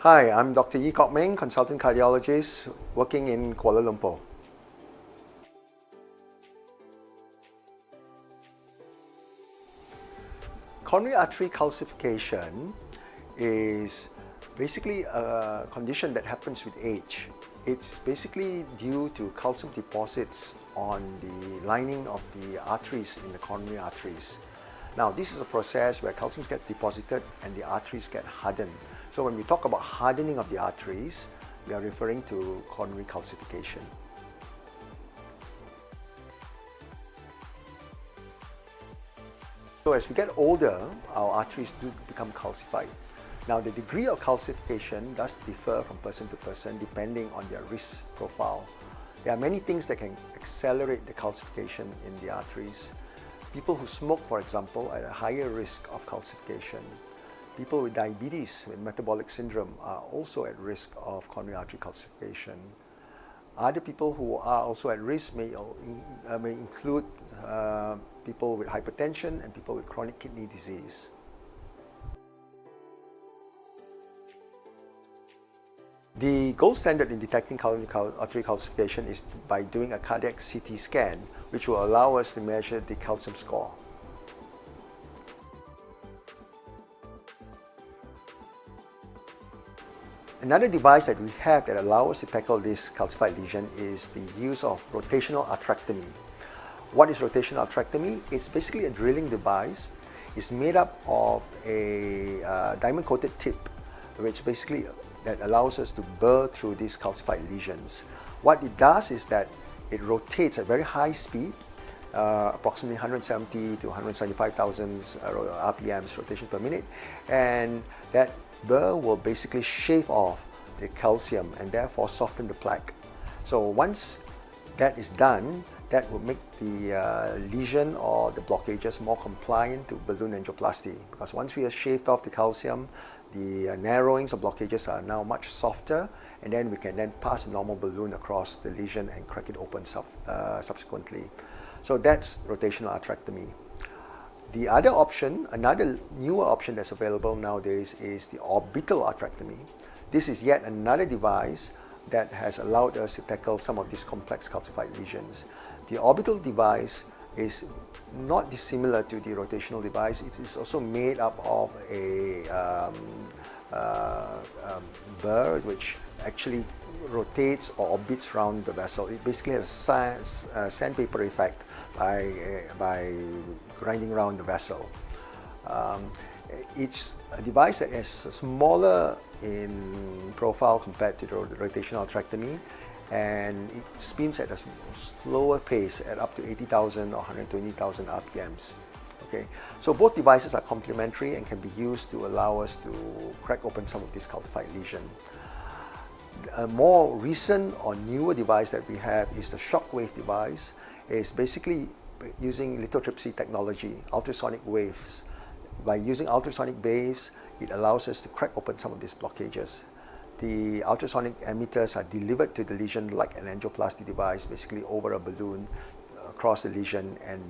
Hi, I'm Dr. Yi Kok Meng, consultant cardiologist working in Kuala Lumpur. Coronary artery calcification is basically a condition that happens with age. It's basically due to calcium deposits on the lining of the arteries in the coronary arteries. Now, this is a process where calcium gets deposited and the arteries get hardened. So when we talk about hardening of the arteries, we are referring to coronary calcification. So as we get older, our arteries do become calcified. Now, the degree of calcification does differ from person to person depending on their risk profile. There are many things that can accelerate the calcification in the arteries. People who smoke, for example, are at a higher risk of calcification. People with diabetes, with metabolic syndrome, are also at risk of coronary artery calcification. Other people who are also at risk may include people with hypertension and people with chronic kidney disease. The gold standard in detecting coronary artery calcification is by doing a cardiac CT scan, which will allow us to measure the calcium score. Another device that we have that allows us to tackle this calcified lesion is the use of rotational atherectomy. What is rotational atherectomy? It's basically a drilling device. It's made up of a diamond-coated tip, which basically that allows us to burr through these calcified lesions. What it does is that it rotates at very high speed, approximately 170 to 175,000 RPMs rotation per minute, and that burr will basically shave off the calcium and therefore soften the plaque. So once that is done, that will make the lesion or the blockages more compliant to balloon angioplasty, because once we have shaved off the calcium, the narrowings of blockages are now much softer, and then we can then pass a normal balloon across the lesion and crack it open subsequently. So that's rotational atherectomy. The other option, another newer option that's available nowadays, is the orbital atherectomy. This is yet another device that has allowed us to tackle some of these complex calcified lesions. The orbital device is not dissimilar to the rotational device. It is also made up of a burr which actually rotates or orbits around the vessel. It basically has a sandpaper effect by grinding around the vessel. It's a device that is smaller in profile compared to the rotational atherectomy, and it spins at a slower pace at up to 80,000 or 120,000 RPMs. Okay, so both devices are complementary and can be used to allow us to crack open some of this calcified lesion. A more recent or newer device that we have is the shockwave device. It's basically using lithotripsy technology, ultrasonic waves. By using ultrasonic waves, it allows us to crack open some of these blockages. The ultrasonic emitters are delivered to the lesion like an angioplasty device, basically over a balloon across the lesion, and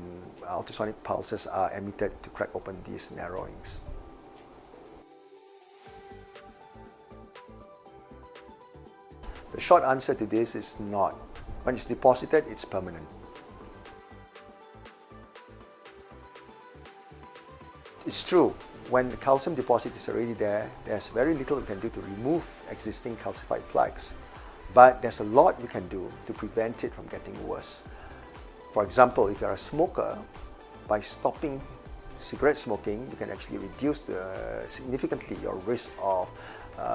ultrasonic pulses are emitted to crack open these narrowings. The short answer to this is not. When it's deposited, it's permanent. It's true, when the calcium deposit is already there, there's very little we can do to remove existing calcified plaques. But there's a lot we can do to prevent it from getting worse. For example, if you're a smoker, by stopping cigarette smoking, you can actually reduce significantly your risk of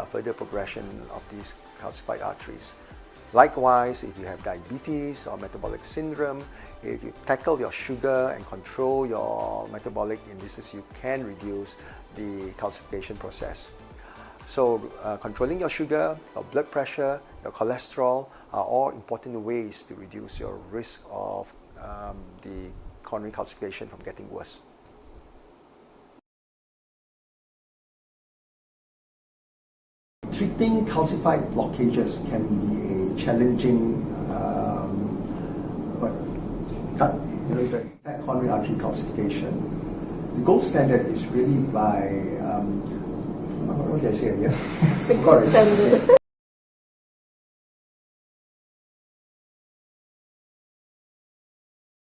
further progression of these calcified arteries. Likewise, if you have diabetes or metabolic syndrome, if you tackle your sugar and control your metabolic indices, you can reduce the calcification process. So controlling your sugar, your blood pressure, your cholesterol are all important ways to reduce your risk of the coronary calcification from getting worse. Treating calcified blockages can be a challenging coronary artery calcification. The gold standard is really by What did I say again? Standard.